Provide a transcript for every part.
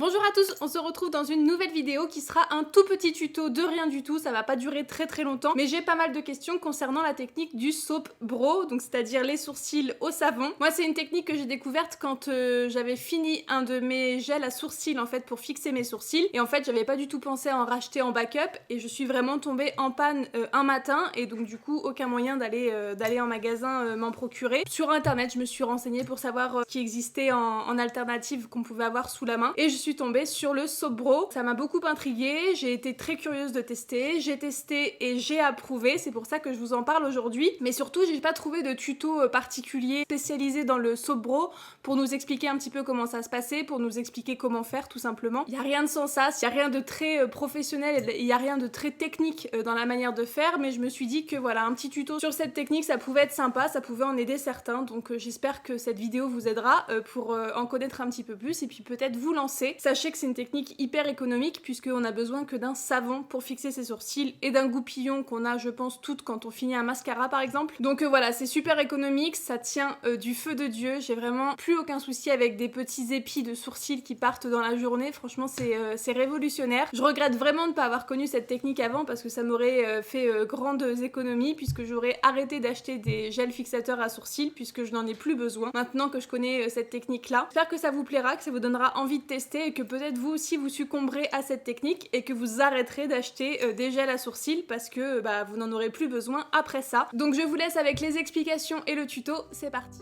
Bonjour à tous, on se retrouve dans une nouvelle vidéo qui sera un tout petit tuto de rien du tout, ça va pas durer très longtemps, mais j'ai pas mal de questions concernant la technique du soap brow, donc c'est-à-dire les sourcils au savon. Moi c'est une technique que j'ai découverte quand j'avais fini un de mes gels à sourcils en fait pour fixer mes sourcils, et en fait j'avais pas du tout pensé à en racheter en backup, et je suis vraiment tombée en panne un matin, et donc du coup aucun moyen d'aller en magasin m'en procurer. Sur internet je me suis renseignée pour savoir ce qui existait en alternative qu'on pouvait avoir sous la main, et je suis tombée sur le soap brow. Ça m'a beaucoup intriguée, j'ai été très curieuse de tester, j'ai testé et j'ai approuvé, c'est pour ça que je vous en parle aujourd'hui. Mais surtout, j'ai pas trouvé de tuto particulier spécialisé dans le soap brow pour nous expliquer un petit peu comment ça se passait, pour nous expliquer comment faire tout simplement. Il y a rien de sans ça, il y a rien de très professionnel, il y a rien de très technique dans la manière de faire, mais je me suis dit que voilà, un petit tuto sur cette technique, ça pouvait être sympa, ça pouvait en aider certains, donc j'espère que cette vidéo vous aidera pour en connaître un petit peu plus et puis peut-être vous lancer. Sachez que c'est une technique hyper économique puisqu'on a besoin que d'un savon pour fixer ses sourcils et d'un goupillon qu'on a je pense toutes quand on finit un mascara par exemple. Donc voilà, c'est super économique, ça tient du feu de Dieu, j'ai vraiment plus aucun souci avec des petits épis de sourcils qui partent dans la journée, franchement c'est révolutionnaire. Je regrette vraiment de ne pas avoir connu cette technique avant parce que ça m'aurait fait grandes économies puisque j'aurais arrêté d'acheter des gels fixateurs à sourcils puisque je n'en ai plus besoin maintenant que je connais cette technique là. J'espère que ça vous plaira, que ça vous donnera envie de tester et que peut-être vous aussi vous succomberez à cette technique et que vous arrêterez d'acheter des gels à sourcils parce que vous n'en aurez plus besoin après ça. Donc je vous laisse avec les explications et le tuto, c'est parti.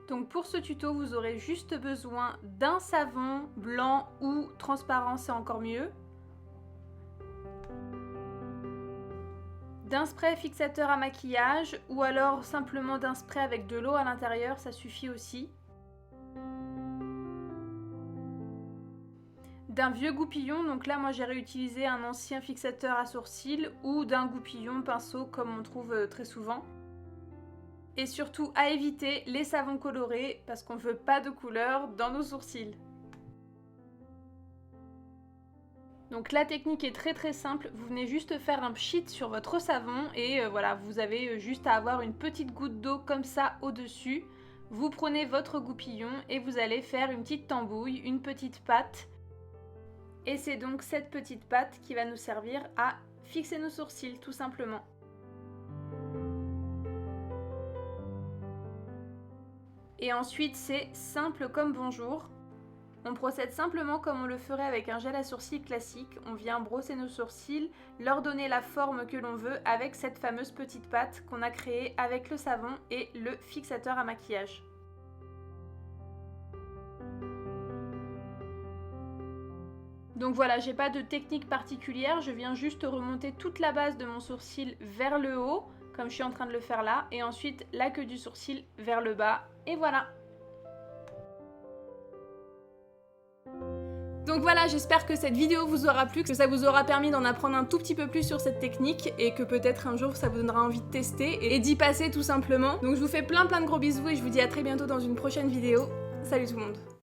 Donc pour ce tuto, vous aurez juste besoin d'un savon blanc ou transparent, c'est encore mieux. D'un spray fixateur à maquillage ou alors simplement d'un spray avec de l'eau à l'intérieur, ça suffit aussi. D'un vieux goupillon, donc là moi j'ai réutilisé un ancien fixateur à sourcils ou d'un goupillon pinceau comme on trouve très souvent. Et surtout à éviter les savons colorés parce qu'on veut pas de couleur dans nos sourcils. Donc la technique est très simple, vous venez juste faire un pchit sur votre savon et voilà, vous avez juste à avoir une petite goutte d'eau comme ça au-dessus. Vous prenez votre goupillon et vous allez faire une petite tambouille, une petite pâte. Et c'est donc cette petite pâte qui va nous servir à fixer nos sourcils tout simplement. Et ensuite c'est simple comme bonjour. On procède simplement comme on le ferait avec un gel à sourcils classique. On vient brosser nos sourcils, leur donner la forme que l'on veut avec cette fameuse petite pâte qu'on a créée avec le savon et le fixateur à maquillage. Donc voilà, j'ai pas de technique particulière, je viens juste remonter toute la base de mon sourcil vers le haut, comme je suis en train de le faire là, et ensuite la queue du sourcil vers le bas, et voilà. Donc voilà, j'espère que cette vidéo vous aura plu, que ça vous aura permis d'en apprendre un tout petit peu plus sur cette technique, et que peut-être un jour ça vous donnera envie de tester, et d'y passer tout simplement. Donc je vous fais plein de gros bisous, et je vous dis à très bientôt dans une prochaine vidéo. Salut tout le monde!